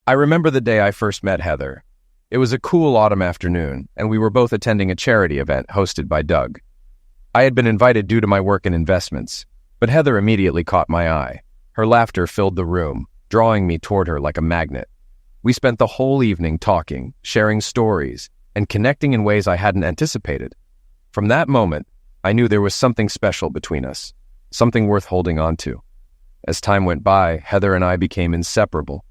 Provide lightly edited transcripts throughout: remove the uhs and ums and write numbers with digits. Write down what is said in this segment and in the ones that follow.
I remember the day I first met Heather. It was a cool autumn afternoon, and we were both attending a charity event hosted by Doug. I had been invited due to my work in investments, but Heather immediately caught my eye. Her laughter filled the room, drawing me toward her like a magnet. We spent the whole evening talking, sharing stories, and connecting in ways I hadn't anticipated. From that moment, I knew there was something special between us, something worth holding on to. As time went by, Heather and I became inseparable.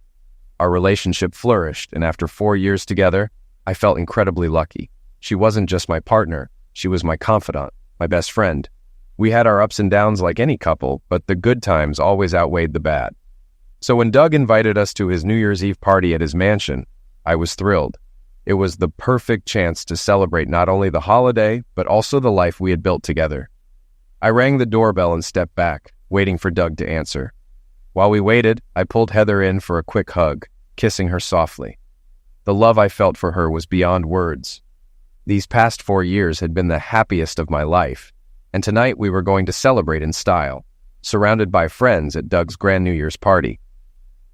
Our relationship flourished, and after 4 years together, I felt incredibly lucky. She wasn't just my partner, she was my confidant, my best friend. We had our ups and downs like any couple, but the good times always outweighed the bad. So when Doug invited us to his New Year's Eve party at his mansion, I was thrilled. It was the perfect chance to celebrate not only the holiday, but also the life we had built together. I rang the doorbell and stepped back, waiting for Doug to answer. While we waited, I pulled Heather in for a quick hug, kissing her softly. The love I felt for her was beyond words. These past 4 years had been the happiest of my life, and tonight we were going to celebrate in style, surrounded by friends at Doug's grand New Year's party.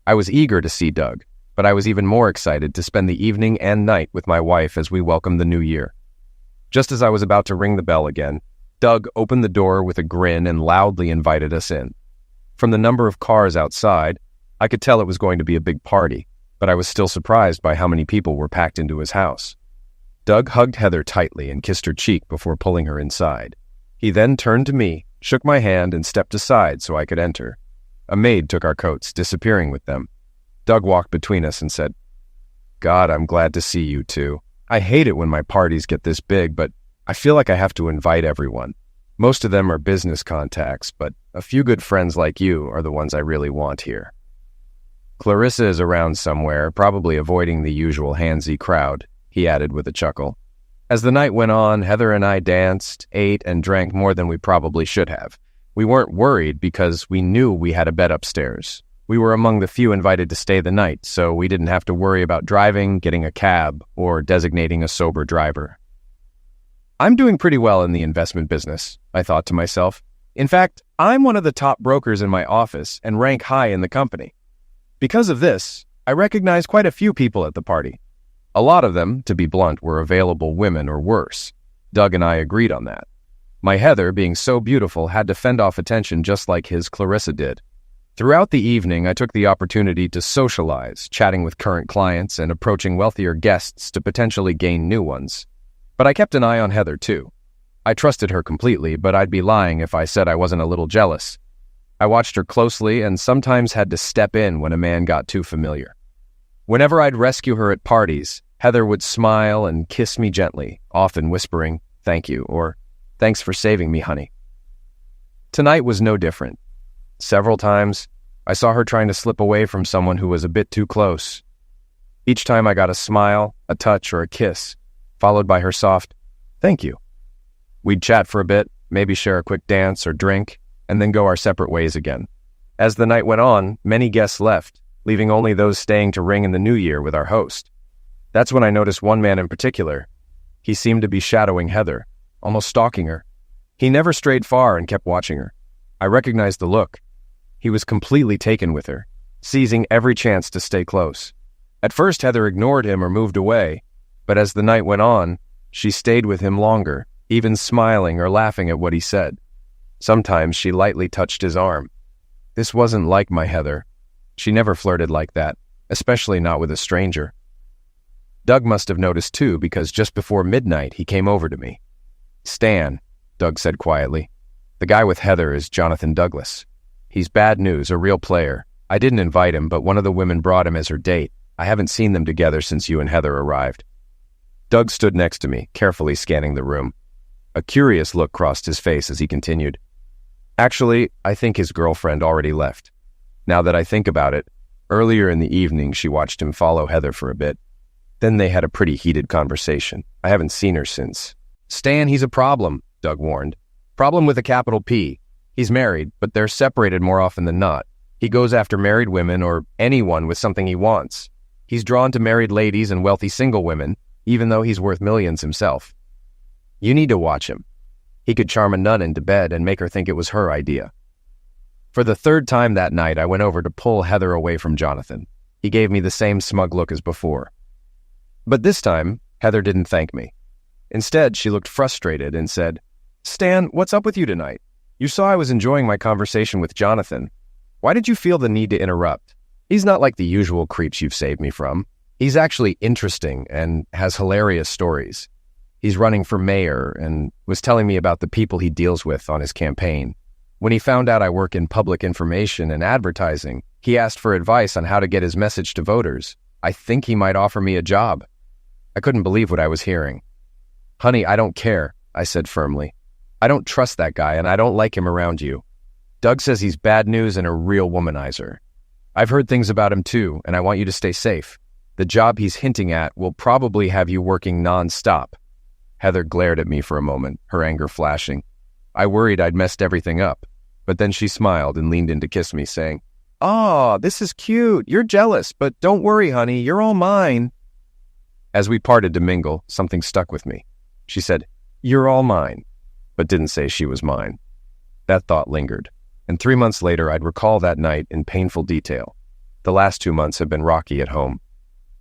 I was eager to see Doug, but I was even more excited to spend the evening and night with my wife as we welcomed the new year. Just as I was about to ring the bell again, Doug opened the door with a grin and loudly invited us in. From the number of cars outside, I could tell it was going to be a big party, but I was still surprised by how many people were packed into his house. Doug hugged Heather tightly and kissed her cheek before pulling her inside. He then turned to me, shook my hand, and stepped aside so I could enter. A maid took our coats, disappearing with them. Doug walked between us and said, "God, I'm glad to see you two. I hate it when my parties get this big, but I feel like I have to invite everyone. Most of them are business contacts, but a few good friends like you are the ones I really want here." "Clarissa is around somewhere, probably avoiding the usual handsy crowd," he added with a chuckle. As the night went on, Heather and I danced, ate, and drank more than we probably should have. We weren't worried because we knew we had a bed upstairs. We were among the few invited to stay the night, so we didn't have to worry about driving, getting a cab, or designating a sober driver. I'm doing pretty well in the investment business, I thought to myself. In fact, I'm one of the top brokers in my office and rank high in the company. Because of this, I recognized quite a few people at the party. A lot of them, to be blunt, were available women or worse. Doug and I agreed on that. My Heather, being so beautiful, had to fend off attention just like his Clarissa did. Throughout the evening, I took the opportunity to socialize, chatting with current clients and approaching wealthier guests to potentially gain new ones. But I kept an eye on Heather, too. I trusted her completely, but I'd be lying if I said I wasn't a little jealous. I watched her closely and sometimes had to step in when a man got too familiar. Whenever I'd rescue her at parties, Heather would smile and kiss me gently, often whispering, "Thank you," or "Thanks for saving me, honey." Tonight was no different. Several times, I saw her trying to slip away from someone who was a bit too close. Each time I got a smile, a touch, or a kiss, followed by her soft, "Thank you." We'd chat for a bit, maybe share a quick dance or drink, and then go our separate ways again. As the night went on, many guests left, leaving only those staying to ring in the new year with our host. That's when I noticed one man in particular. He seemed to be shadowing Heather, almost stalking her. He never strayed far and kept watching her. I recognized the look. He was completely taken with her, seizing every chance to stay close. At first, Heather ignored him or moved away, but as the night went on, she stayed with him longer, even smiling or laughing at what he said. Sometimes she lightly touched his arm. This wasn't like my Heather. She never flirted like that, especially not with a stranger. Doug must have noticed too, because just before midnight, he came over to me. "Stan," Doug said quietly, "the guy with Heather is Jonathan Douglas. He's bad news, a real player. I didn't invite him, but one of the women brought him as her date. I haven't seen them together since you and Heather arrived." Doug stood next to me, carefully scanning the room. A curious look crossed his face as he continued. "Actually, I think his girlfriend already left. Now that I think about it, earlier in the evening she watched him follow Heather for a bit. Then they had a pretty heated conversation. I haven't seen her since." "Stan, he's a problem," Doug warned. "Problem with a capital P. He's married, but they're separated more often than not. He goes after married women or anyone with something he wants. He's drawn to married ladies and wealthy single women, even though he's worth millions himself. You need to watch him. He could charm a nun into bed and make her think it was her idea." For the third time that night, I went over to pull Heather away from Jonathan. He gave me the same smug look as before. But this time, Heather didn't thank me. Instead, she looked frustrated and said, "Stan, what's up with you tonight? You saw I was enjoying my conversation with Jonathan. Why did you feel the need to interrupt? He's not like the usual creeps you've saved me from. He's actually interesting and has hilarious stories. He's running for mayor and was telling me about the people he deals with on his campaign. When he found out I work in public information and advertising, he asked for advice on how to get his message to voters. I think he might offer me a job." I couldn't believe what I was hearing. "Honey, I don't care," I said firmly. "I don't trust that guy and I don't like him around you. Doug says he's bad news and a real womanizer. I've heard things about him too, and I want you to stay safe. The job he's hinting at will probably have you working non-stop." Heather glared at me for a moment, her anger flashing. I worried I'd messed everything up, but then she smiled and leaned in to kiss me, saying, "Aw, this is cute. You're jealous, but don't worry, honey. You're all mine." As we parted to mingle, something stuck with me. She said, "You're all mine," but didn't say she was mine. That thought lingered, and 3 months later I'd recall that night in painful detail. The last 2 months had been rocky at home.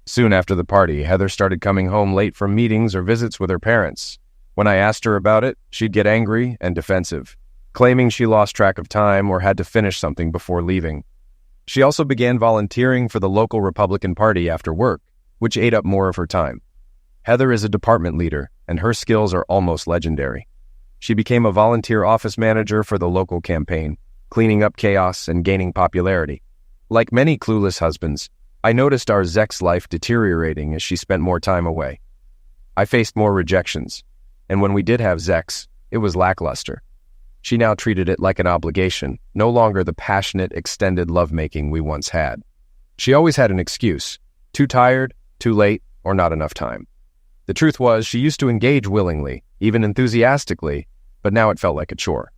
Soon after the party, Heather started coming home late from meetings or visits with her parents. When I asked her about it, she'd get angry and defensive, claiming she lost track of time or had to finish something before leaving. She also began volunteering for the local Republican Party after work, which ate up more of her time. Heather is a department leader, and her skills are almost legendary. She became a volunteer office manager for the local campaign, cleaning up chaos and gaining popularity. Like many clueless husbands, I noticed our Zek's life deteriorating as she spent more time away. I faced more rejections, and when we did have Zex, it was lackluster. She now treated it like an obligation, no longer the passionate, extended lovemaking we once had. She always had an excuse: too tired, too late, or not enough time. The truth was, she used to engage willingly, even enthusiastically, but now it felt like a chore.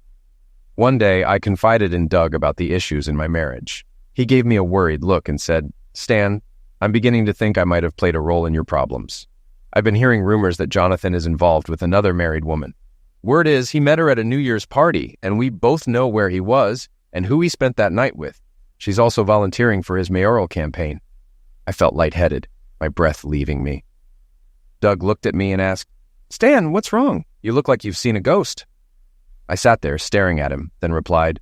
One day, I confided in Doug about the issues in my marriage. He gave me a worried look and said, "Stan, I'm beginning to think I might have played a role in your problems. I've been hearing rumors that Jonathan is involved with another married woman. Word is, he met her at a New Year's party, and we both know where he was and who he spent that night with. She's also volunteering for his mayoral campaign." I felt lightheaded, my breath leaving me. Doug looked at me and asked, "Stan, what's wrong? You look like you've seen a ghost." I sat there staring at him, then replied,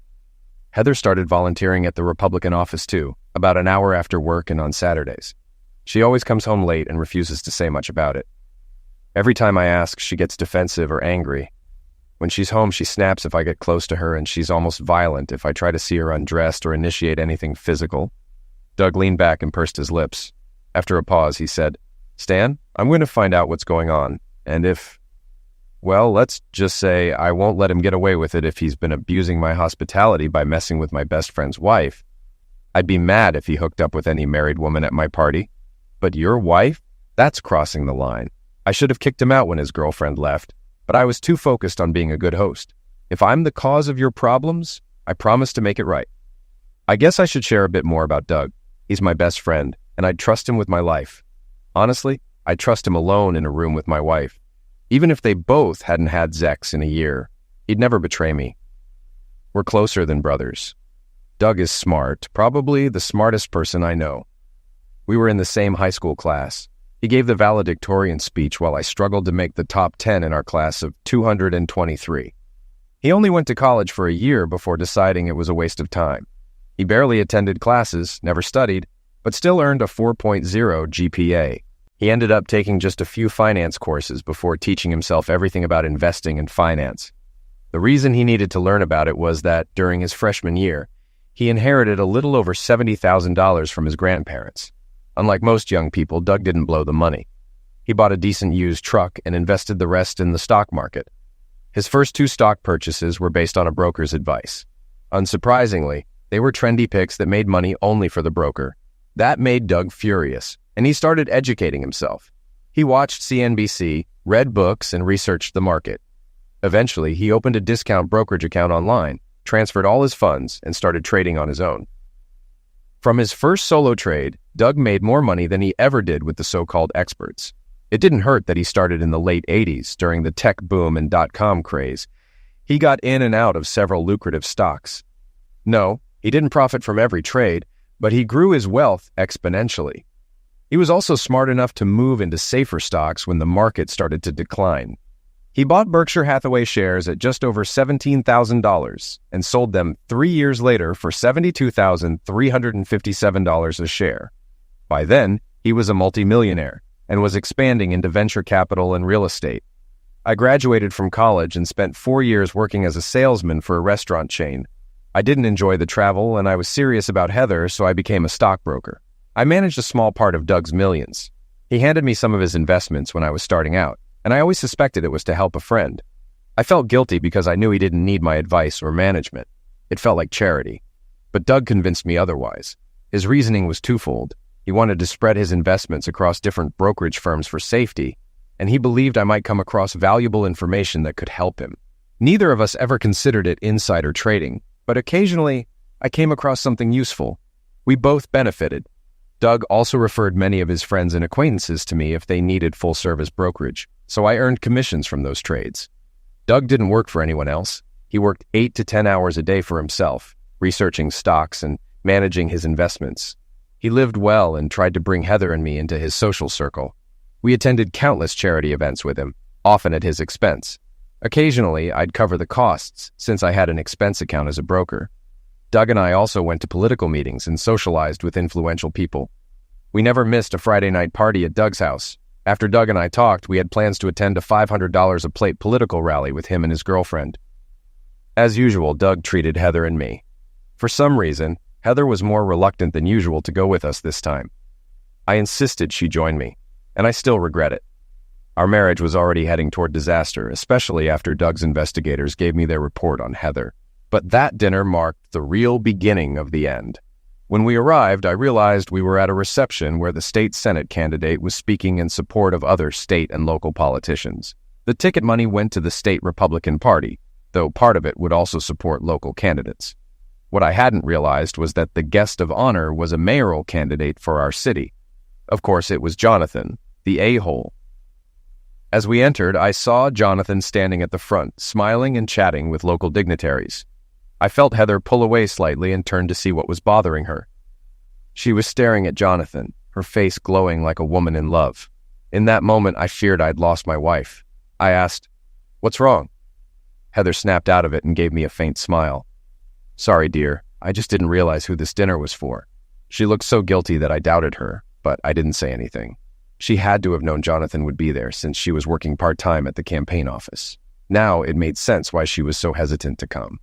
"Heather started volunteering at the Republican office too, about an hour after work and on Saturdays. She always comes home late and refuses to say much about it. Every time I ask, she gets defensive or angry. When she's home, she snaps if I get close to her, and she's almost violent if I try to see her undressed or initiate anything physical." Doug leaned back and pursed his lips. After a pause, he said, "Stan, I'm going to find out what's going on, and well, let's just say I won't let him get away with it if he's been abusing my hospitality by messing with my best friend's wife. I'd be mad if he hooked up with any married woman at my party. But your wife? That's crossing the line. I should have kicked him out when his girlfriend left, but I was too focused on being a good host. If I'm the cause of your problems, I promise to make it right." I guess I should share a bit more about Doug. He's my best friend, and I'd trust him with my life. Honestly, I'd trust him alone in a room with my wife. Even if they both hadn't had Zex in a year, he'd never betray me. We're closer than brothers. Doug is smart, probably the smartest person I know. We were in the same high school class. He gave the valedictorian speech while I struggled to make the top 10 in our class of 223. He only went to college for a year before deciding it was a waste of time. He barely attended classes, never studied, but still earned a 4.0 GPA. He ended up taking just a few finance courses before teaching himself everything about investing and finance. The reason he needed to learn about it was that, during his freshman year, he inherited a little over $70,000 from his grandparents. Unlike most young people, Doug didn't blow the money. He bought a decent used truck and invested the rest in the stock market. His first 2 stock purchases were based on a broker's advice. Unsurprisingly, they were trendy picks that made money only for the broker. That made Doug furious, and he started educating himself. He watched CNBC, read books, and researched the market. Eventually, he opened a discount brokerage account online, transferred all his funds, and started trading on his own. From his first solo trade, Doug made more money than he ever did with the so-called experts. It didn't hurt that he started in the late 80s during the tech boom and dot-com craze. He got in and out of several lucrative stocks. No, he didn't profit from every trade, but he grew his wealth exponentially. He was also smart enough to move into safer stocks when the market started to decline. He bought Berkshire Hathaway shares at just over $17,000 and sold them 3 years later for $72,357 a share. By then, he was a multimillionaire and was expanding into venture capital and real estate. I graduated from college and spent 4 years working as a salesman for a restaurant chain. I didn't enjoy the travel, and I was serious about Heather, so I became a stockbroker. I managed a small part of Doug's millions. He handed me some of his investments when I was starting out, and I always suspected it was to help a friend. I felt guilty because I knew he didn't need my advice or management. It felt like charity. But Doug convinced me otherwise. His reasoning was twofold. He wanted to spread his investments across different brokerage firms for safety, and he believed I might come across valuable information that could help him. Neither of us ever considered it insider trading, but occasionally I came across something useful. We both benefited. Doug also referred many of his friends and acquaintances to me if they needed full-service brokerage, so I earned commissions from those trades. Doug didn't work for anyone else. He worked 8 to 10 hours a day for himself, researching stocks and managing his investments. He lived well and tried to bring Heather and me into his social circle. We attended countless charity events with him, often at his expense. Occasionally, I'd cover the costs since I had an expense account as a broker. Doug and I also went to political meetings and socialized with influential people. We never missed a Friday night party at Doug's house. After Doug and I talked, we had plans to attend a $500 a plate political rally with him and his girlfriend. As usual, Doug treated Heather and me. For some reason, Heather was more reluctant than usual to go with us this time. I insisted she join me, and I still regret it. Our marriage was already heading toward disaster, especially after Doug's investigators gave me their report on Heather. But that dinner marked the real beginning of the end. When we arrived, I realized we were at a reception where the state Senate candidate was speaking in support of other state and local politicians. The ticket money went to the state Republican Party, though part of it would also support local candidates. What I hadn't realized was that the guest of honor was a mayoral candidate for our city. Of course, it was Jonathan, the a-hole. As we entered, I saw Jonathan standing at the front, smiling and chatting with local dignitaries. I felt Heather pull away slightly and turned to see what was bothering her. She was staring at Jonathan, her face glowing like a woman in love. In that moment, I feared I'd lost my wife. I asked, "What's wrong?" Heather snapped out of it and gave me a faint smile. "Sorry, dear. I just didn't realize who this dinner was for." She looked so guilty that I doubted her, but I didn't say anything. She had to have known Jonathan would be there since she was working part-time at the campaign office. Now it made sense why she was so hesitant to come.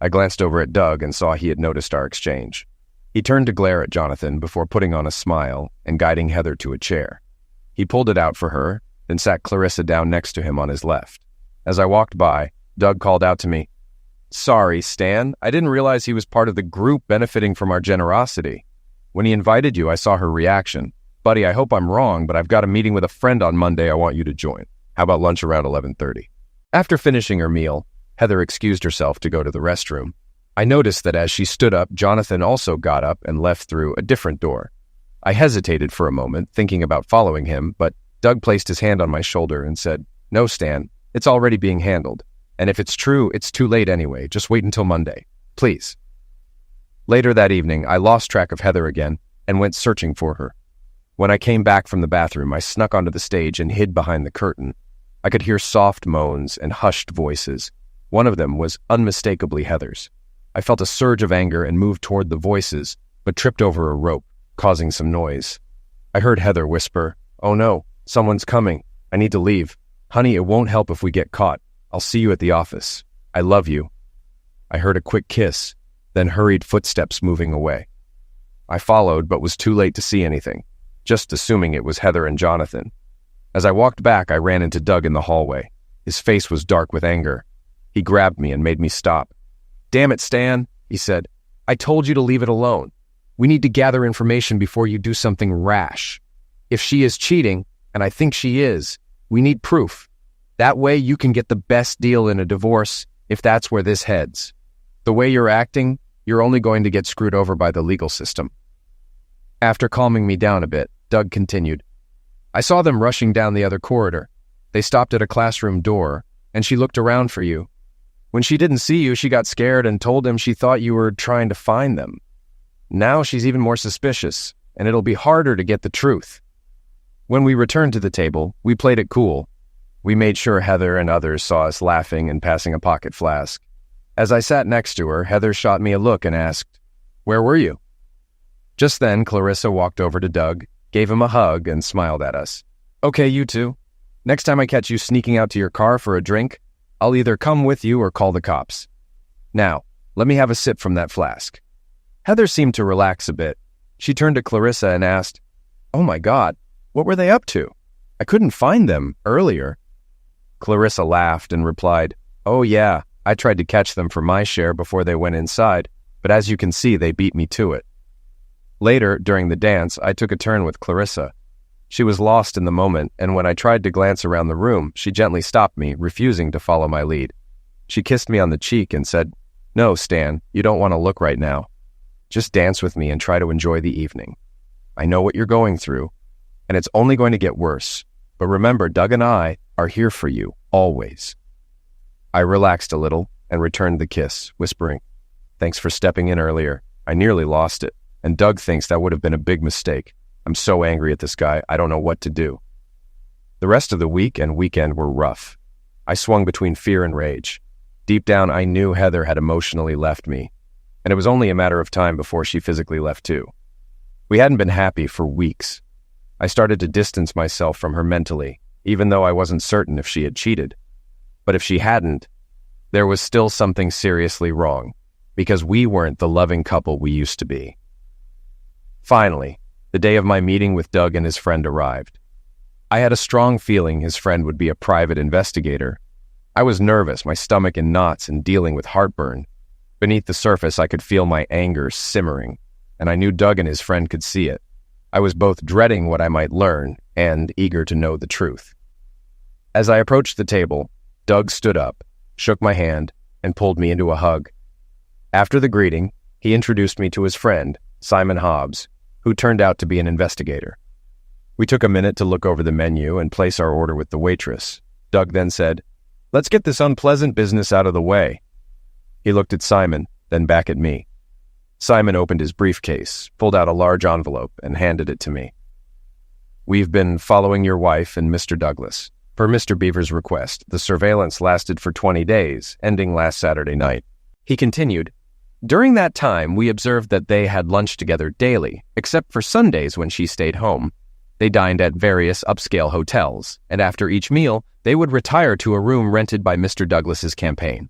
I glanced over at Doug and saw he had noticed our exchange. He turned to glare at Jonathan before putting on a smile and guiding Heather to a chair. He pulled it out for her, then sat Clarissa down next to him on his left. As I walked by, Doug called out to me, "Sorry, Stan. I didn't realize he was part of the group benefiting from our generosity. When he invited you, I saw her reaction. Buddy, I hope I'm wrong, but I've got a meeting with a friend on Monday I want you to join. How about lunch around 11:30? After finishing her meal, Heather excused herself to go to the restroom. I noticed that as she stood up, Jonathan also got up and left through a different door. I hesitated for a moment, thinking about following him, but Doug placed his hand on my shoulder and said, "No, Stan, it's already being handled. And if it's true, it's too late anyway. Just wait until Monday. Please." Later that evening, I lost track of Heather again and went searching for her. When I came back from the bathroom, I snuck onto the stage and hid behind the curtain. I could hear soft moans and hushed voices. One of them was unmistakably Heather's. I felt a surge of anger and moved toward the voices, but tripped over a rope, causing some noise. I heard Heather whisper, "Oh no, someone's coming. I need to leave. Honey, it won't help if we get caught. I'll see you at the office. I love you." I heard a quick kiss, then hurried footsteps moving away. I followed, but was too late to see anything, just assuming it was Heather and Jonathan. As I walked back, I ran into Doug in the hallway. His face was dark with anger. He grabbed me and made me stop. "Damn it, Stan," he said. "I told you to leave it alone. We need to gather information before you do something rash. If she is cheating, and I think she is, we need proof. That way you can get the best deal in a divorce if that's where this heads. The way you're acting, you're only going to get screwed over by the legal system." After calming me down a bit, Doug continued, "I saw them rushing down the other corridor. They stopped at a classroom door, and she looked around for you. When she didn't see you, she got scared and told him she thought you were trying to find them. Now she's even more suspicious, and it'll be harder to get the truth. When we returned to the table, we played it cool. We made sure Heather and others saw us laughing and passing a pocket flask. As I sat next to her, Heather shot me a look and asked, "Where were you?" Just then, Clarissa walked over to Doug, gave him a hug, and smiled at us. "Okay, you two. Next time I catch you sneaking out to your car for a drink, I'll either come with you or call the cops. Now, let me have a sip from that flask." Heather seemed to relax a bit. She turned to Clarissa and asked, "Oh my God, what were they up to? I couldn't find them earlier." Clarissa laughed and replied, "Oh yeah, I tried to catch them for my share before they went inside, but as you can see, they beat me to it." Later, during the dance, I took a turn with Clarissa. She was lost in the moment, and when I tried to glance around the room, she gently stopped me, refusing to follow my lead. She kissed me on the cheek and said, "No, Stan, you don't want to look right now. Just dance with me and try to enjoy the evening. I know what you're going through, and it's only going to get worse. But remember, Doug and I are here for you, always." I relaxed a little and returned the kiss, whispering, "Thanks for stepping in earlier. I nearly lost it, and Doug thinks that would have been a big mistake. I'm so angry at this guy, I don't know what to do." The rest of the week and weekend were rough. I swung between fear and rage. Deep down, I knew Heather had emotionally left me, and it was only a matter of time before she physically left too. We hadn't been happy for weeks. I started to distance myself from her mentally, even though I wasn't certain if she had cheated. But if she hadn't, there was still something seriously wrong, because we weren't the loving couple we used to be. Finally, the day of my meeting with Doug and his friend arrived. I had a strong feeling his friend would be a private investigator. I was nervous, my stomach in knots and dealing with heartburn. Beneath the surface, I could feel my anger simmering, and I knew Doug and his friend could see it. I was both dreading what I might learn and eager to know the truth. As I approached the table, Doug stood up, shook my hand, and pulled me into a hug. After the greeting, he introduced me to his friend, Simon Hobbs, who turned out to be an investigator. We took a minute to look over the menu and place our order with the waitress. Doug then said, "Let's get this unpleasant business out of the way." He looked at Simon, then back at me. Simon opened his briefcase, pulled out a large envelope, and handed it to me. "We've been following your wife and Mr. Douglas. Per Mr. Beaver's request, the surveillance lasted for 20 days, ending last Saturday night." He continued, "During that time, we observed that they had lunch together daily, except for Sundays when she stayed home. They dined at various upscale hotels, and after each meal, they would retire to a room rented by Mr. Douglas's campaign.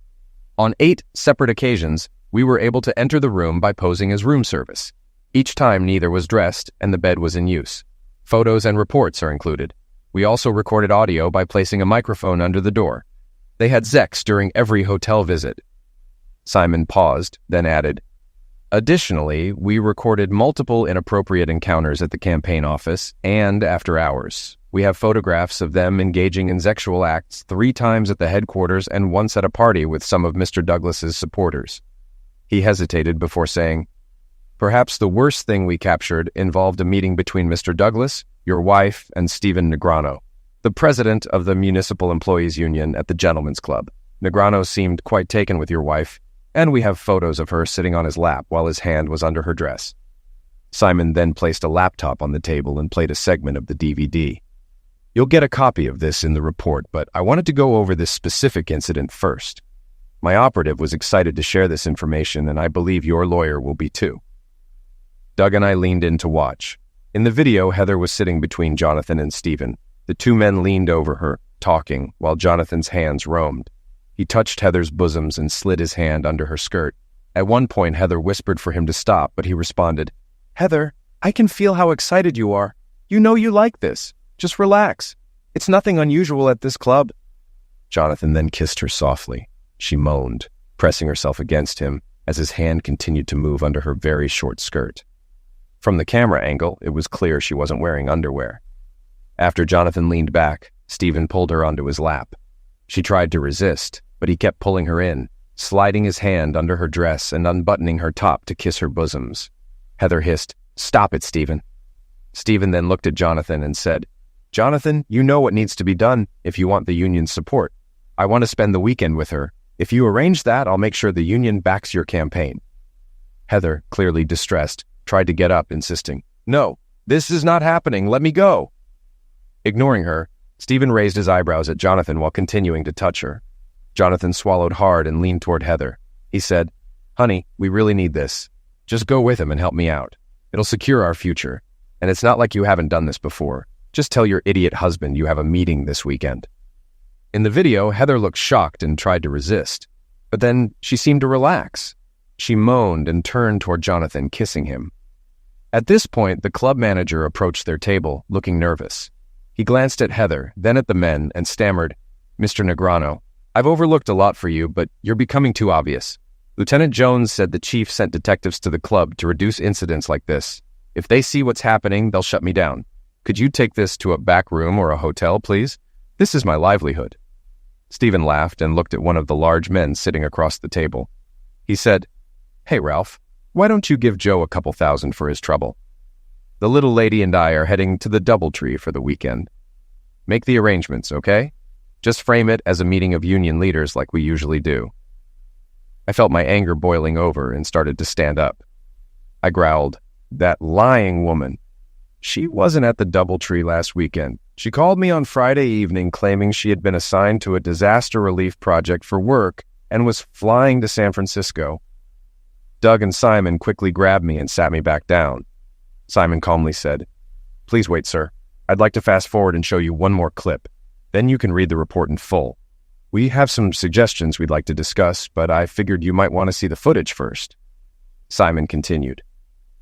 On 8 separate occasions, we were able to enter the room by posing as room service. Each time neither was dressed and the bed was in use. Photos and reports are included. We also recorded audio by placing a microphone under the door. They had sex during every hotel visit." Simon paused, then added, "Additionally, we recorded multiple inappropriate encounters at the campaign office and after hours. We have photographs of them engaging in sexual acts 3 times at the headquarters and once at a party with some of Mr. Douglas's supporters." He hesitated before saying, "Perhaps the worst thing we captured involved a meeting between Mr. Douglas, your wife, and Stephen Negrano, the president of the Municipal Employees Union at the Gentlemen's Club. Negrano seemed quite taken with your wife, and we have photos of her sitting on his lap while his hand was under her dress." Simon then placed a laptop on the table and played a segment of the DVD. "You'll get a copy of this in the report, but I wanted to go over this specific incident first. My operative was excited to share this information, and I believe your lawyer will be too." Doug and I leaned in to watch. In the video, Heather was sitting between Jonathan and Stephen. The 2 men leaned over her, talking, while Jonathan's hands roamed. He touched Heather's bosoms and slid his hand under her skirt. At one point, Heather whispered for him to stop, but he responded, "Heather, I can feel how excited you are. You know you like this. Just relax. It's nothing unusual at this club." Jonathan then kissed her softly. She moaned, pressing herself against him as his hand continued to move under her very short skirt. From the camera angle, it was clear she wasn't wearing underwear. After Jonathan leaned back, Stephen pulled her onto his lap. She tried to resist, but he kept pulling her in, sliding his hand under her dress and unbuttoning her top to kiss her bosoms. Heather hissed, "Stop it, Stephen." Stephen then looked at Jonathan and said, "Jonathan, you know what needs to be done if you want the union's support. I want to spend the weekend with her. If you arrange that, I'll make sure the union backs your campaign." Heather, clearly distressed, tried to get up, insisting, "No, this is not happening. Let me go." Ignoring her, Stephen raised his eyebrows at Jonathan while continuing to touch her. Jonathan swallowed hard and leaned toward Heather. He said, "Honey, we really need this. Just go with him and help me out. It'll secure our future. And it's not like you haven't done this before. Just tell your idiot husband you have a meeting this weekend." In the video, Heather looked shocked and tried to resist. But then she seemed to relax. She moaned and turned toward Jonathan, kissing him. At this point, the club manager approached their table, looking nervous. He glanced at Heather, then at the men, and stammered, "Mr. Negrano, I've overlooked a lot for you, but you're becoming too obvious. Lieutenant Jones said the chief sent detectives to the club to reduce incidents like this. If they see what's happening, they'll shut me down. Could you take this to a back room or a hotel, please? This is my livelihood." Stephen laughed and looked at one of the large men sitting across the table. He said, "Hey, Ralph, why don't you give Joe a couple thousand for his trouble? The little lady and I are heading to the DoubleTree for the weekend. Make the arrangements, okay? Just frame it as a meeting of union leaders like we usually do." I felt my anger boiling over and started to stand up. I growled, "That lying woman. She wasn't at the DoubleTree last weekend. She called me on Friday evening claiming she had been assigned to a disaster relief project for work and was flying to San Francisco." Doug and Simon quickly grabbed me and sat me back down. Simon calmly said, "Please wait, sir. I'd like to fast forward and show you one more clip. Then you can read the report in full. We have some suggestions we'd like to discuss, but I figured you might want to see the footage first." Simon continued,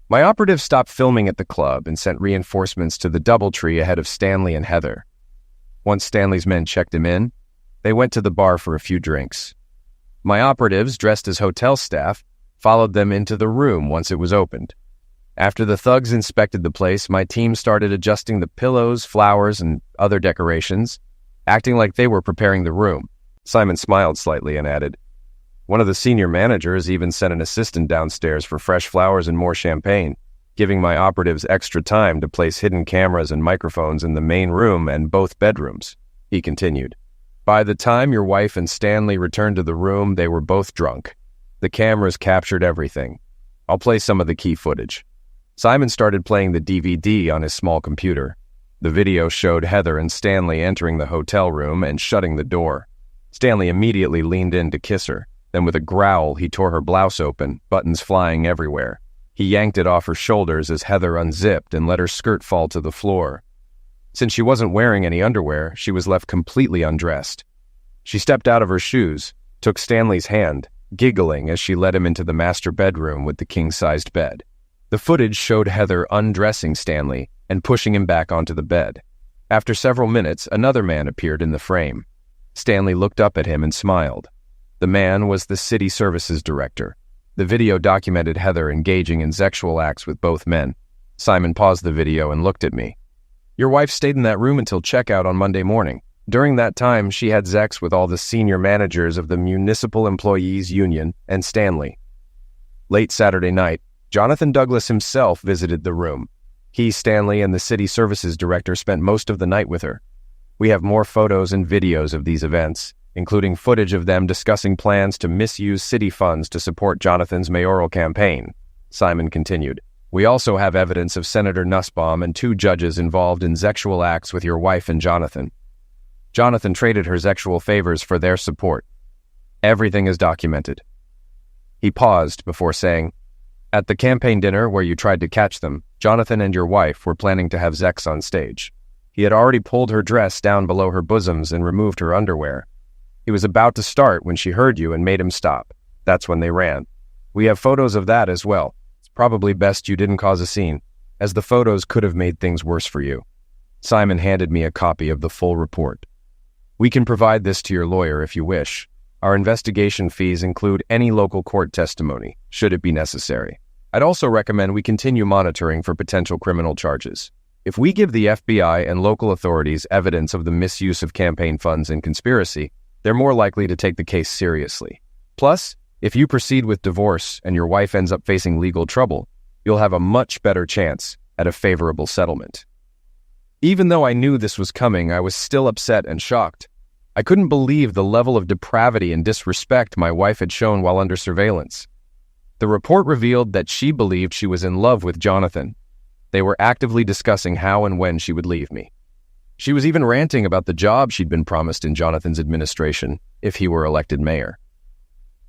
"My operative stopped filming at the club and sent reinforcements to the DoubleTree ahead of Stanley and Heather. Once Stanley's men checked him in, they went to the bar for a few drinks. My operatives, dressed as hotel staff, followed them into the room once it was opened. After the thugs inspected the place, my team started adjusting the pillows, flowers, and other decorations, acting like they were preparing the room." Simon smiled slightly and added, "One of the senior managers even sent an assistant downstairs for fresh flowers and more champagne, giving my operatives extra time to place hidden cameras and microphones in the main room and both bedrooms." He continued, "By the time your wife and Stanley returned to the room, they were both drunk. The cameras captured everything. I'll play some of the key footage." Simon started playing the DVD on his small computer. The video showed Heather and Stanley entering the hotel room and shutting the door. Stanley immediately leaned in to kiss her. Then with a growl, he tore her blouse open, buttons flying everywhere. He yanked it off her shoulders as Heather unzipped and let her skirt fall to the floor. Since she wasn't wearing any underwear, she was left completely undressed. She stepped out of her shoes, took Stanley's hand, giggling as she led him into the master bedroom with the king-sized bed. The footage showed Heather undressing Stanley and pushing him back onto the bed. After several minutes, another man appeared in the frame. Stanley looked up at him and smiled. The man was the city services director. The video documented Heather engaging in sexual acts with both men. Simon paused the video and looked at me. "Your wife stayed in that room until checkout on Monday morning. During that time, she had sex with all the senior managers of the Municipal Employees Union and Stanley." Late Saturday night, Jonathan Douglas himself visited the room. He, Stanley, and the city services director spent most of the night with her. We have more photos and videos of these events, including footage of them discussing plans to misuse city funds to support Jonathan's mayoral campaign. Simon continued, "We also have evidence of Senator Nussbaum and 2 judges involved in sexual acts with your wife and Jonathan. Jonathan traded her sexual favors for their support. Everything is documented." He paused before saying, "At the campaign dinner where you tried to catch them, Jonathan and your wife were planning to have sex on stage. He had already pulled her dress down below her bosoms and removed her underwear. He was about to start when she heard you and made him stop. That's when they ran. We have photos of that as well. It's probably best you didn't cause a scene, as the photos could have made things worse for you." Simon handed me a copy of the full report. "We can provide this to your lawyer if you wish. Our investigation fees include any local court testimony, should it be necessary. I'd also recommend we continue monitoring for potential criminal charges. If we give the FBI and local authorities evidence of the misuse of campaign funds and conspiracy, they're more likely to take the case seriously. Plus, if you proceed with divorce and your wife ends up facing legal trouble, you'll have a much better chance at a favorable settlement." Even though I knew this was coming, I was still upset and shocked. I couldn't believe the level of depravity and disrespect my wife had shown while under surveillance. The report revealed that she believed she was in love with Jonathan. They were actively discussing how and when she would leave me. She was even ranting about the job she'd been promised in Jonathan's administration if he were elected mayor.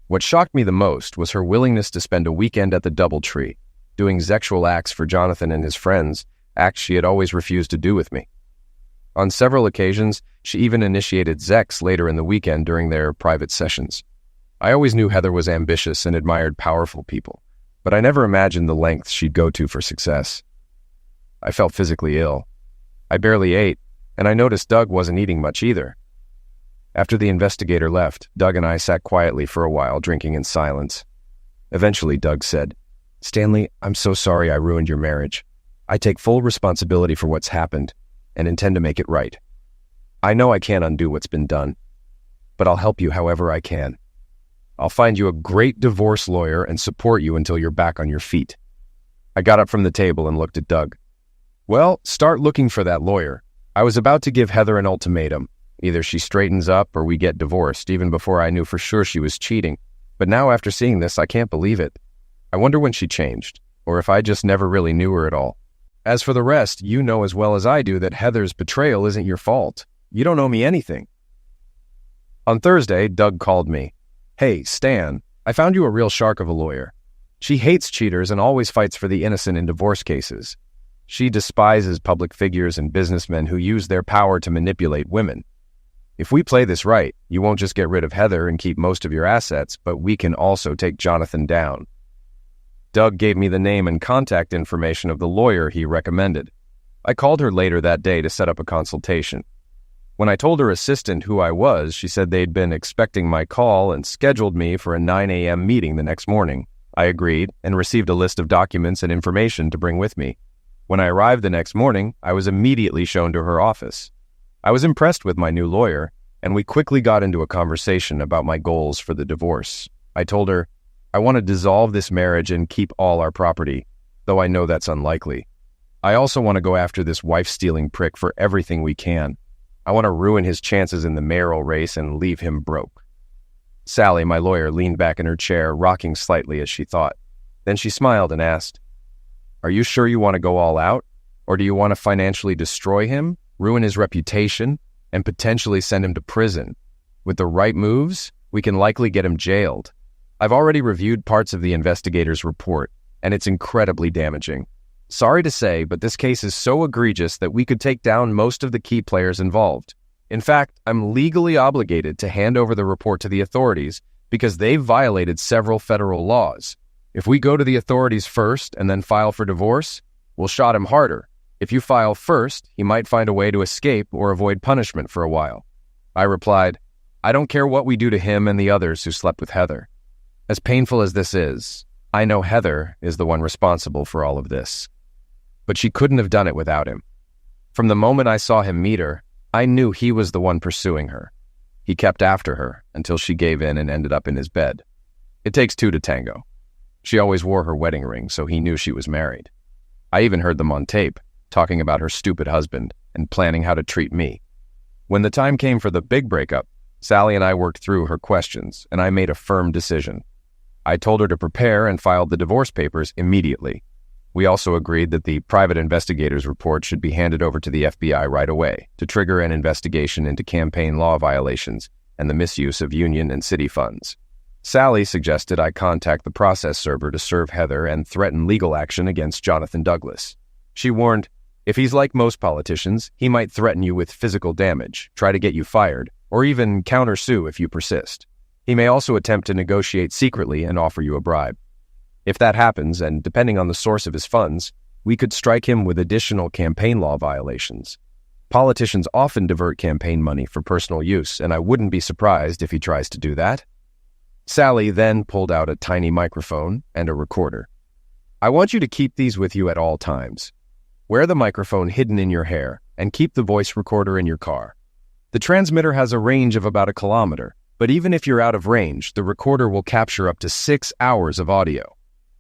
What shocked me the most was her willingness to spend a weekend at the DoubleTree, doing sexual acts for Jonathan and his friends, acts she had always refused to do with me. On several occasions, she even initiated sex later in the weekend during their private sessions. I always knew Heather was ambitious and admired powerful people, but I never imagined the lengths she'd go to for success. I felt physically ill. I barely ate, and I noticed Doug wasn't eating much either. After the investigator left, Doug and I sat quietly for a while, drinking in silence. Eventually, Doug said, "Stanley, I'm so sorry I ruined your marriage. I take full responsibility for what's happened and intend to make it right. I know I can't undo what's been done, but I'll help you however I can. I'll find you a great divorce lawyer and support you until you're back on your feet." I got up from the table and looked at Doug. "Well, start looking for that lawyer. I was about to give Heather an ultimatum. Either she straightens up or we get divorced, even before I knew for sure she was cheating. But now after seeing this, I can't believe it. I wonder when she changed, or if I just never really knew her at all. As for the rest, you know as well as I do that Heather's betrayal isn't your fault. You don't owe me anything." On Thursday, Doug called me. "Hey, Stan, I found you a real shark of a lawyer. She hates cheaters and always fights for the innocent in divorce cases. She despises public figures and businessmen who use their power to manipulate women. If we play this right, you won't just get rid of Heather and keep most of your assets, but we can also take Jonathan down." Doug gave me the name and contact information of the lawyer he recommended. I called her later that day to set up a consultation. When I told her assistant who I was, she said they'd been expecting my call and scheduled me for a 9 a.m. meeting the next morning. I agreed and received a list of documents and information to bring with me. When I arrived the next morning, I was immediately shown to her office. I was impressed with my new lawyer, and we quickly got into a conversation about my goals for the divorce. I told her, "I want to dissolve this marriage and keep all our property, though I know that's unlikely. I also want to go after this wife-stealing prick for everything we can. I want to ruin his chances in the mayoral race and leave him broke." Sally, my lawyer, leaned back in her chair, rocking slightly as she thought. Then she smiled and asked, "Are you sure you want to go all out? Or do you want to financially destroy him, ruin his reputation, and potentially send him to prison? With the right moves, we can likely get him jailed. I've already reviewed parts of the investigator's report, and it's incredibly damaging. Sorry to say, but this case is so egregious that we could take down most of the key players involved. In fact, I'm legally obligated to hand over the report to the authorities because they've violated several federal laws. If we go to the authorities first and then file for divorce, we'll shot him harder. If you file first, he might find a way to escape or avoid punishment for a while." I replied, "I don't care what we do to him and the others who slept with Heather. As painful as this is, I know Heather is the one responsible for all of this. But she couldn't have done it without him. From the moment I saw him meet her, I knew he was the one pursuing her. He kept after her until she gave in and ended up in his bed. It takes two to tango. She always wore her wedding ring, so he knew she was married. I even heard them on tape, talking about her stupid husband and planning how to treat me. When the time came for the big breakup, Sally and I worked through her questions, and I made a firm decision. I told her to prepare and filed the divorce papers immediately. We also agreed that the private investigator's report should be handed over to the FBI right away to trigger an investigation into campaign law violations and the misuse of union and city funds. Sally suggested I contact the process server to serve Heather and threaten legal action against Jonathan Douglas. She warned, "If he's like most politicians, he might threaten you with physical damage, try to get you fired, or even countersue if you persist. He may also attempt to negotiate secretly and offer you a bribe. If that happens, and depending on the source of his funds, we could strike him with additional campaign law violations. Politicians often divert campaign money for personal use, and I wouldn't be surprised if he tries to do that." Sally then pulled out a tiny microphone and a recorder. "I want you to keep these with you at all times. Wear the microphone hidden in your hair and keep the voice recorder in your car. The transmitter has a range of about 1 kilometer, but even if you're out of range, the recorder will capture up to 6 hours of audio.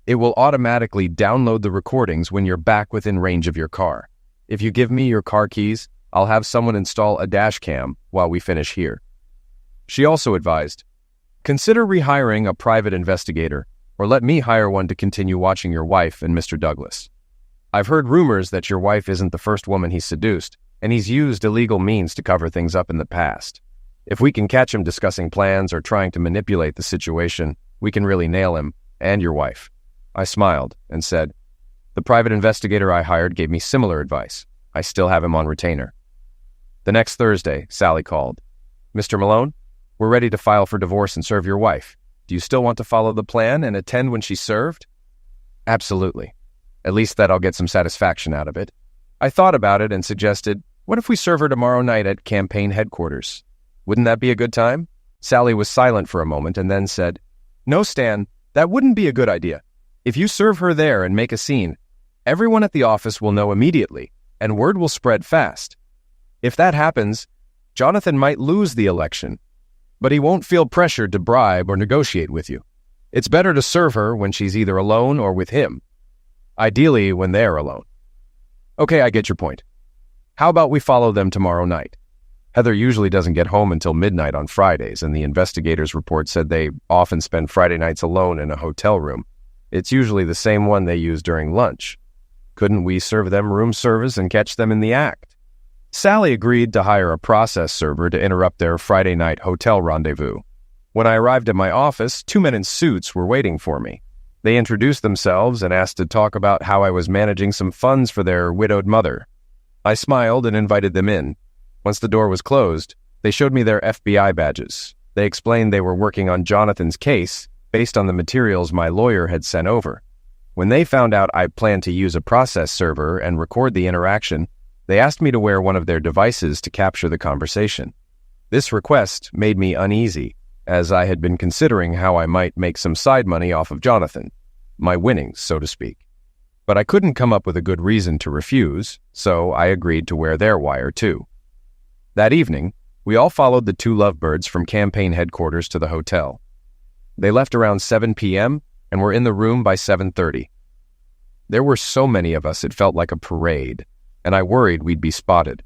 It will automatically download the recordings when you're back within range of your car. If you give me your car keys, I'll have someone install a dash cam while we finish here." She also advised, "Consider rehiring a private investigator or let me hire one to continue watching your wife and Mr. Douglas. I've heard rumors that your wife isn't the first woman he's seduced, and he's used illegal means to cover things up in the past. If we can catch him discussing plans or trying to manipulate the situation, we can really nail him and your wife." I smiled and said, "The private investigator I hired gave me similar advice. I still have him on retainer." The next Thursday, Sally called. "Mr. Malone, we're ready to file for divorce and serve your wife. Do you still want to follow the plan and attend when she's served?" "Absolutely. At least that I'll get some satisfaction out of it." I thought about it and suggested, "What if we serve her tomorrow night at campaign headquarters? Wouldn't that be a good time?" Sally was silent for a moment and then said, "No, Stan, that wouldn't be a good idea. If you serve her there and make a scene, everyone at the office will know immediately, and word will spread fast. If that happens, Jonathan might lose the election, but he won't feel pressured to bribe or negotiate with you. It's better to serve her when she's either alone or with him. Ideally, when they're alone." "Okay, I get your point. How about we follow them tomorrow night? Heather usually doesn't get home until midnight on Fridays, and the investigators' report said they often spend Friday nights alone in a hotel room. It's usually the same one they use during lunch. Couldn't we serve them room service and catch them in the act?" Sally agreed to hire a process server to interrupt their Friday night hotel rendezvous. When I arrived at my office, 2 men in suits were waiting for me. They introduced themselves and asked to talk about how I was managing some funds for their widowed mother. I smiled and invited them in. Once the door was closed, they showed me their FBI badges. They explained they were working on Jonathan's case based on the materials my lawyer had sent over. When they found out I planned to use a process server and record the interaction, they asked me to wear one of their devices to capture the conversation. This request made me uneasy, as I had been considering how I might make some side money off of Jonathan, my winnings, so to speak. But I couldn't come up with a good reason to refuse, so I agreed to wear their wire too. That evening, we all followed the two lovebirds from campaign headquarters to the hotel. They left around 7 p.m. and were in the room by 7:30. There were so many of us it felt like a parade, and I worried we'd be spotted.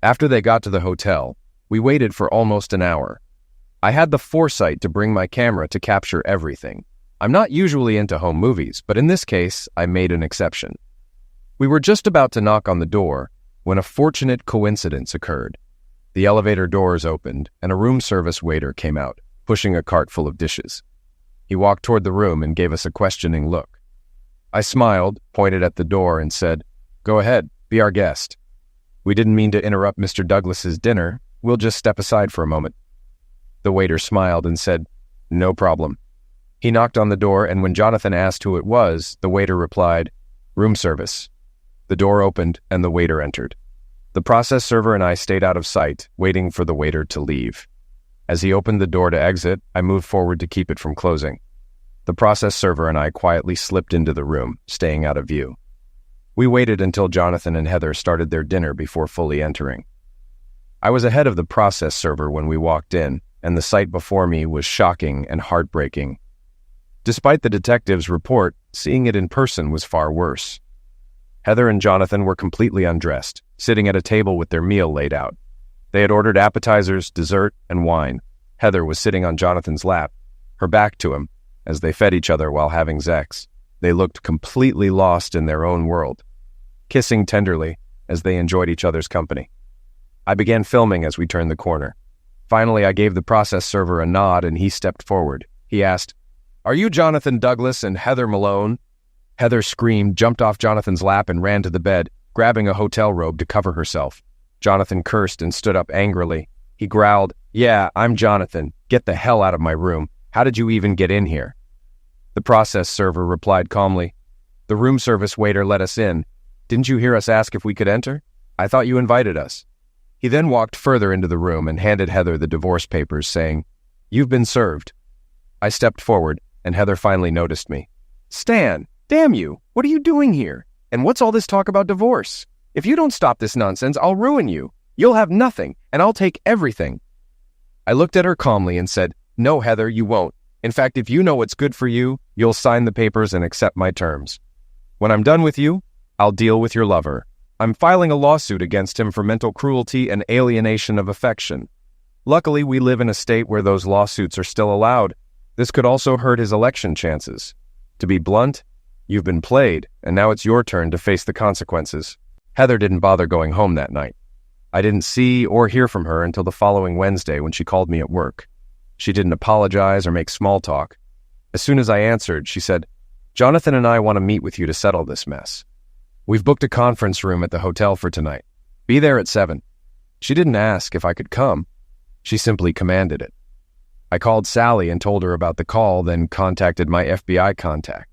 After they got to the hotel, we waited for almost an hour. I had the foresight to bring my camera to capture everything. I'm not usually into home movies, but in this case, I made an exception. We were just about to knock on the door when a fortunate coincidence occurred. The elevator doors opened, and a room service waiter came out, pushing a cart full of dishes. He walked toward the room and gave us a questioning look. I smiled, pointed at the door, and said, "Go ahead, be our guest. We didn't mean to interrupt Mr. Douglas's dinner. We'll just step aside for a moment." The waiter smiled and said, "No problem." He knocked on the door, and when Jonathan asked who it was, the waiter replied, "Room service." The door opened, and the waiter entered. The process server and I stayed out of sight, waiting for the waiter to leave. As he opened the door to exit, I moved forward to keep it from closing. The process server and I quietly slipped into the room, staying out of view. We waited until Jonathan and Heather started their dinner before fully entering. I was ahead of the process server when we walked in, and the sight before me was shocking and heartbreaking. Despite the detective's report, seeing it in person was far worse. Heather and Jonathan were completely undressed, sitting at a table with their meal laid out. They had ordered appetizers, dessert, and wine. Heather was sitting on Jonathan's lap, her back to him, as they fed each other while having sex. They looked completely lost in their own world, kissing tenderly as they enjoyed each other's company. I began filming as we turned the corner. Finally, I gave the process server a nod and he stepped forward. He asked, "Are you Jonathan Douglas and Heather Malone?" Heather screamed, jumped off Jonathan's lap, and ran to the bed, grabbing a hotel robe to cover herself. Jonathan cursed and stood up angrily. He growled, "Yeah, I'm Jonathan. Get the hell out of my room. How did you even get in here?" The process server replied calmly, "The room service waiter let us in. Didn't you hear us ask if we could enter? I thought you invited us." He then walked further into the room and handed Heather the divorce papers, saying, "You've been served." I stepped forward, and Heather finally noticed me. "Stan, damn you, what are you doing here? And what's all this talk about divorce? If you don't stop this nonsense, I'll ruin you. You'll have nothing, and I'll take everything." I looked at her calmly and said, "No, Heather, you won't. In fact, if you know what's good for you, you'll sign the papers and accept my terms. When I'm done with you, I'll deal with your lover. I'm filing a lawsuit against him for mental cruelty and alienation of affection. Luckily, we live in a state where those lawsuits are still allowed. This could also hurt his election chances. To be blunt, you've been played, and now it's your turn to face the consequences. Heather didn't bother going home that night. I didn't see or hear from her until the following Wednesday when she called me at work. She didn't apologize or make small talk. As soon as I answered, she said, "Jonathan and I want to meet with you to settle this mess. We've booked a conference room at the hotel for tonight. Be there at 7. She didn't ask if I could come. She simply commanded it. I called Sally and told her about the call, then contacted my FBI contact.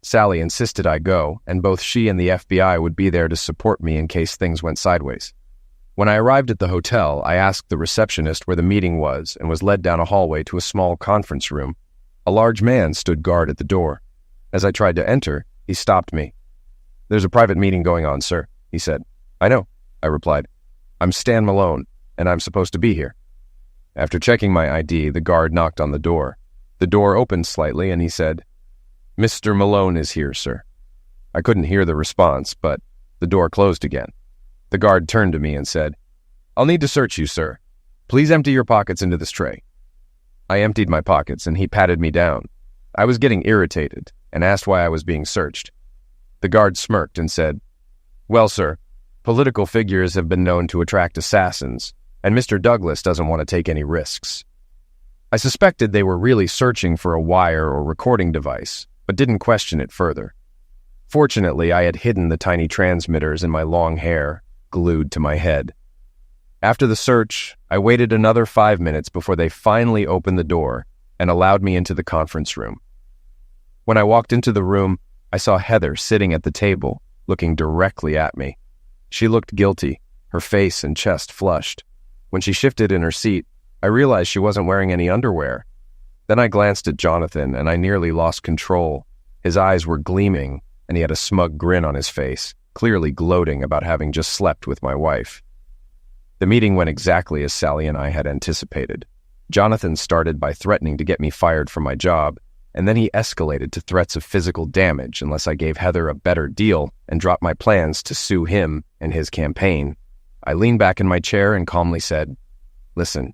Sally insisted I go, and both she and the FBI would be there to support me in case things went sideways. When I arrived at the hotel, I asked the receptionist where the meeting was and was led down a hallway to a small conference room. A large man stood guard at the door. As I tried to enter, he stopped me. "There's a private meeting going on, sir," he said. "I know," I replied. "I'm Stan Malone, and I'm supposed to be here." After checking my ID, the guard knocked on the door. The door opened slightly, and he said, "Mr. Malone is here, sir." I couldn't hear the response, but the door closed again. The guard turned to me and said, "I'll need to search you, sir. Please empty your pockets into this tray." I emptied my pockets, and he patted me down. I was getting irritated and asked why I was being searched. The guard smirked and said, "Well, sir, political figures have been known to attract assassins, and Mr. Douglas doesn't want to take any risks." I suspected they were really searching for a wire or recording device, but didn't question it further. Fortunately, I had hidden the tiny transmitters in my long hair, glued to my head. After the search, I waited another 5 minutes before they finally opened the door and allowed me into the conference room. When I walked into the room, I saw Heather sitting at the table, looking directly at me. She looked guilty, her face and chest flushed. When she shifted in her seat, I realized she wasn't wearing any underwear. Then I glanced at Jonathan, and I nearly lost control. His eyes were gleaming, and he had a smug grin on his face, clearly gloating about having just slept with my wife. The meeting went exactly as Sally and I had anticipated. Jonathan started by threatening to get me fired from my job, and then he escalated to threats of physical damage unless I gave Heather a better deal and dropped my plans to sue him and his campaign. I leaned back in my chair and calmly said, "Listen,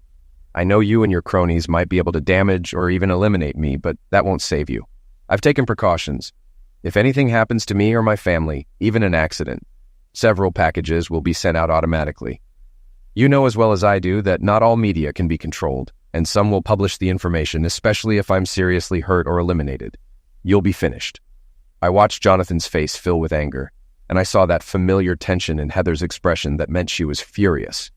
I know you and your cronies might be able to damage or even eliminate me, but that won't save you. I've taken precautions. If anything happens to me or my family, even an accident, several packages will be sent out automatically. You know as well as I do that not all media can be controlled, and some will publish the information, especially if I'm seriously hurt or eliminated. You'll be finished." I watched Jonathan's face fill with anger, and I saw that familiar tension in Heather's expression that meant she was furious.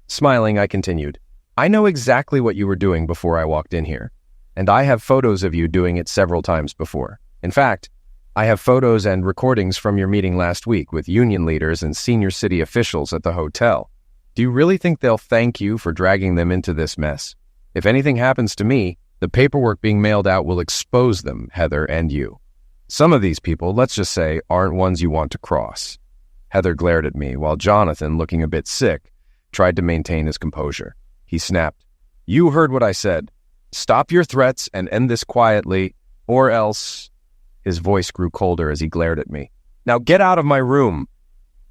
Smiling, I continued, "I know exactly what you were doing before I walked in here, and I have photos of you doing it several times before. In fact, I have photos and recordings from your meeting last week with union leaders and senior city officials at the hotel. Do you really think they'll thank you for dragging them into this mess? If anything happens to me, the paperwork being mailed out will expose them, Heather and you. Some of these people, let's just say, aren't ones you want to cross." Heather glared at me, while Jonathan, looking a bit sick, tried to maintain his composure. He snapped, "You heard what I said. Stop your threats and end this quietly, or else—" His voice grew colder as he glared at me. "Now get out of my room!"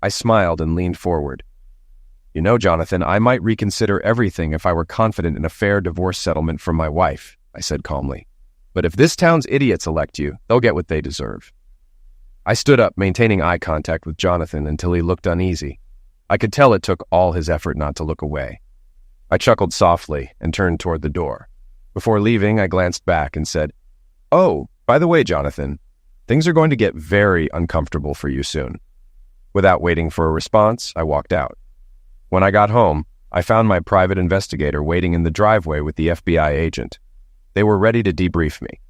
I smiled and leaned forward. "You know, Jonathan, I might reconsider everything if I were confident in a fair divorce settlement from my wife," I said calmly. "But if this town's idiots elect you, they'll get what they deserve." I stood up, maintaining eye contact with Jonathan until he looked uneasy. I could tell it took all his effort not to look away. I chuckled softly and turned toward the door. Before leaving, I glanced back and said, "Oh, by the way, Jonathan, things are going to get very uncomfortable for you soon." Without waiting for a response, I walked out. When I got home, I found my private investigator waiting in the driveway with the FBI agent. They were ready to debrief me.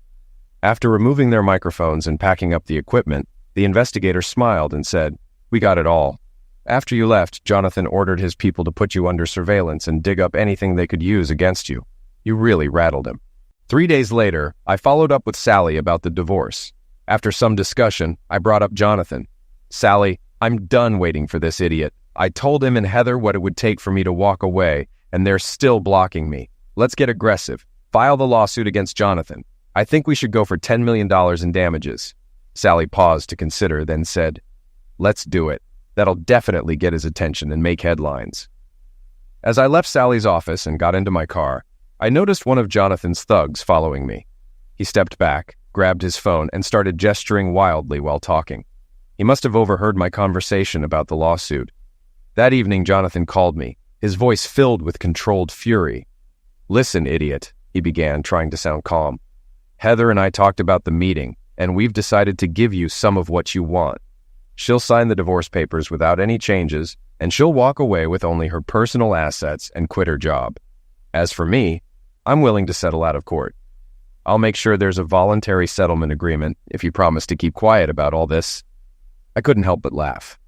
After removing their microphones and packing up the equipment, the investigator smiled and said, "We got it all. After you left, Jonathan ordered his people to put you under surveillance and dig up anything they could use against you. You really rattled him." 3 days later, I followed up with Sally about the divorce. After some discussion, I brought up Jonathan. "Sally, I'm done waiting for this idiot. I told him and Heather what it would take for me to walk away, and they're still blocking me. Let's get aggressive. File the lawsuit against Jonathan. I think we should go for $10 million in damages." Sally paused to consider, then said, "Let's do it. That'll definitely get his attention and make headlines." As I left Sally's office and got into my car, I noticed one of Jonathan's thugs following me. He stepped back, grabbed his phone, and started gesturing wildly while talking. He must have overheard my conversation about the lawsuit. That evening, Jonathan called me, his voice filled with controlled fury. "Listen, idiot," he began, trying to sound calm. "Heather and I talked about the meeting, and we've decided to give you some of what you want. She'll sign the divorce papers without any changes, and she'll walk away with only her personal assets and quit her job. As for me, I'm willing to settle out of court. I'll make sure there's a voluntary settlement agreement if you promise to keep quiet about all this." I couldn't help but laugh.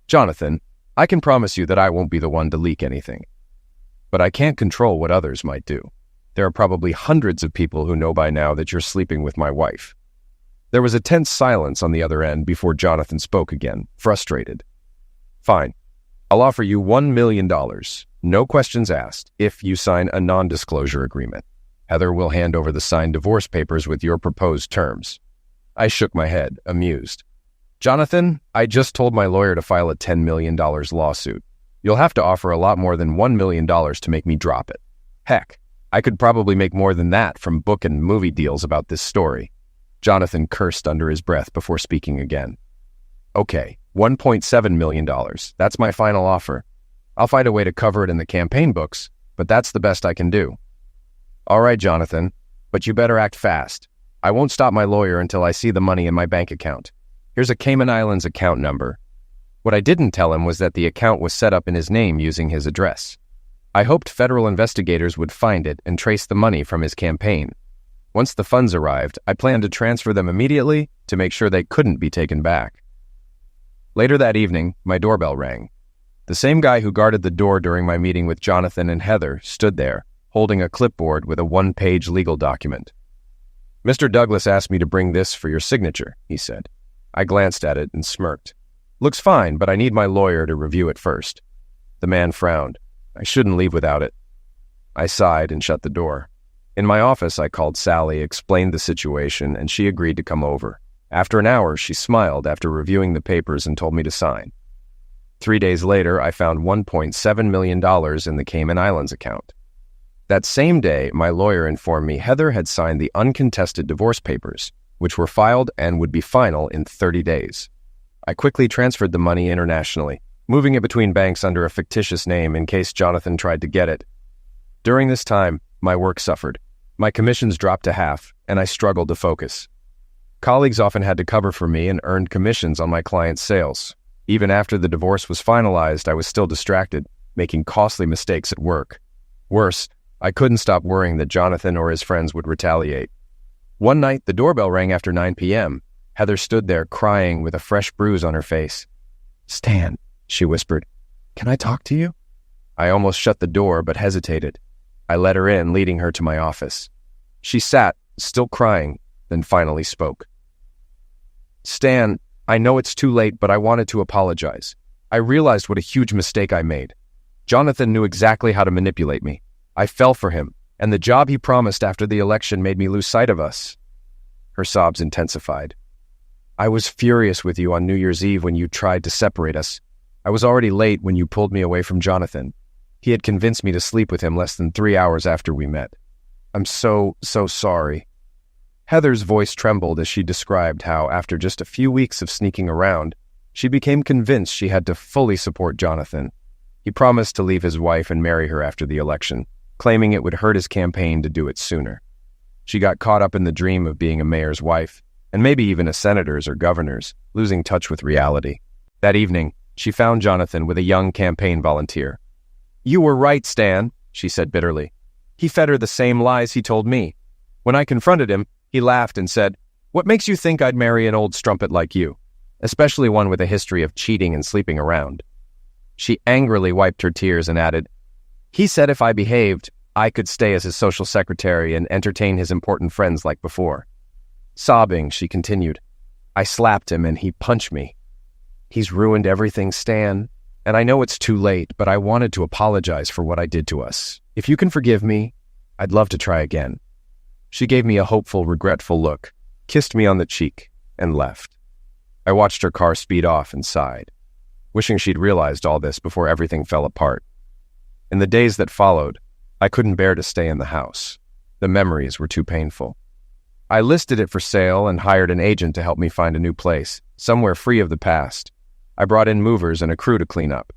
"Jonathan, I can promise you that I won't be the one to leak anything. But I can't control what others might do. There are probably hundreds of people who know by now that you're sleeping with my wife." There was a tense silence on the other end before Jonathan spoke again, frustrated. "Fine. I'll offer you $1 million, no questions asked, if you sign a non-disclosure agreement. Heather will hand over the signed divorce papers with your proposed terms." I shook my head, amused. "Jonathan, I just told my lawyer to file a $10 million lawsuit. You'll have to offer a lot more than $1 million to make me drop it. Heck, I could probably make more than that from book and movie deals about this story." Jonathan cursed under his breath before speaking again. "Okay, $1.7 million. That's my final offer. I'll find a way to cover it in the campaign books, but that's the best I can do." "All right, Jonathan, but you better act fast. I won't stop my lawyer until I see the money in my bank account. Here's a Cayman Islands account number." What I didn't tell him was that the account was set up in his name using his address. I hoped federal investigators would find it and trace the money from his campaign. Once the funds arrived, I planned to transfer them immediately to make sure they couldn't be taken back. Later that evening, my doorbell rang. The same guy who guarded the door during my meeting with Jonathan and Heather stood there, holding a clipboard with a one-page legal document. "Mr. Douglas asked me to bring this for your signature," he said. I glanced at it and smirked. "Looks fine, but I need my lawyer to review it first." The man frowned. "I shouldn't leave without it." I sighed and shut the door. In my office, I called Sally, explained the situation, and she agreed to come over. After an hour, she smiled after reviewing the papers and told me to sign. 3 days later, I found $1.7 million in the Cayman Islands account. That same day, my lawyer informed me Heather had signed the uncontested divorce papers, which were filed and would be final in 30 days. I quickly transferred the money internationally, moving it between banks under a fictitious name in case Jonathan tried to get it. During this time, my work suffered. My commissions dropped to half, and I struggled to focus. Colleagues often had to cover for me and earned commissions on my clients' sales. Even after the divorce was finalized, I was still distracted, making costly mistakes at work. Worse, I couldn't stop worrying that Jonathan or his friends would retaliate. One night, the doorbell rang after 9 p.m. Heather stood there crying with a fresh bruise on her face. "Stan," she whispered, "can I talk to you?" I almost shut the door but hesitated. I let her in, leading her to my office. She sat, still crying, then finally spoke. "Stan, I know it's too late, but I wanted to apologize. I realized what a huge mistake I made. Jonathan knew exactly how to manipulate me. I fell for him, and the job he promised after the election made me lose sight of us." Her sobs intensified. "I was furious with you on New Year's Eve when you tried to separate us. I was already late when you pulled me away from Jonathan. He had convinced me to sleep with him less than 3 hours after we met. I'm so sorry." Heather's voice trembled as she described how, after just a few weeks of sneaking around, she became convinced she had to fully support Jonathan. He promised to leave his wife and marry her after the election, claiming it would hurt his campaign to do it sooner. She got caught up in the dream of being a mayor's wife, and maybe even a senator's or governor's, losing touch with reality. That evening, she found Jonathan with a young campaign volunteer. "You were right, Stan," she said bitterly. "He fed her the same lies he told me. When I confronted him, he laughed and said, 'What makes you think I'd marry an old strumpet like you, especially one with a history of cheating and sleeping around?' She angrily wiped her tears and added, 'He said if I behaved, I could stay as his social secretary and entertain his important friends like before.' Sobbing, she continued, 'I slapped him and he punched me. He's ruined everything, Stan. And I know it's too late, but I wanted to apologize for what I did to us. If you can forgive me, I'd love to try again.' She gave me a hopeful, regretful look, kissed me on the cheek, and left. I watched her car speed off and sighed, wishing she'd realized all this before everything fell apart. In the days that followed, I couldn't bear to stay in the house. The memories were too painful. I listed it for sale and hired an agent to help me find a new place, somewhere free of the past. I brought in movers and a crew to clean up.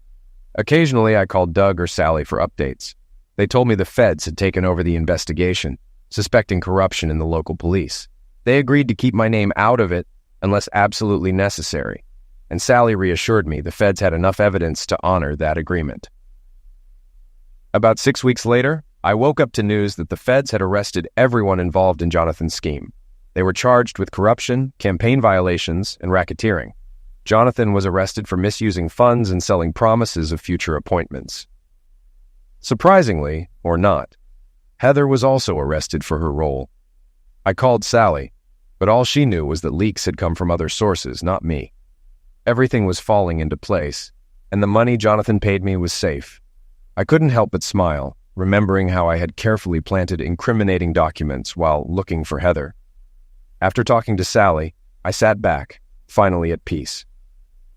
Occasionally, I called Doug or Sally for updates. They told me the feds had taken over the investigation, suspecting corruption in the local police. They agreed to keep my name out of it unless absolutely necessary, and Sally reassured me the feds had enough evidence to honor that agreement. About 6 weeks later, I woke up to news that the feds had arrested everyone involved in Jonathan's scheme. They were charged with corruption, campaign violations, and racketeering. Jonathan was arrested for misusing funds and selling promises of future appointments. Surprisingly, or not, Heather was also arrested for her role. I called Sally, but all she knew was that leaks had come from other sources, not me. Everything was falling into place, and the money Jonathan paid me was safe. I couldn't help but smile, remembering how I had carefully planted incriminating documents while looking for Heather. After talking to Sally, I sat back, finally at peace.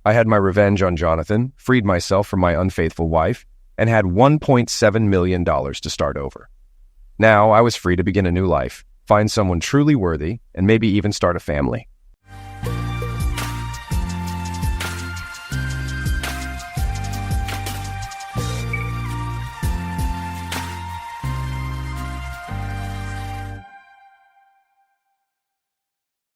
I had my revenge on Jonathan, freed myself from my unfaithful wife, and had $1.7 million to start over. Now I was free to begin a new life, find someone truly worthy, and maybe even start a family.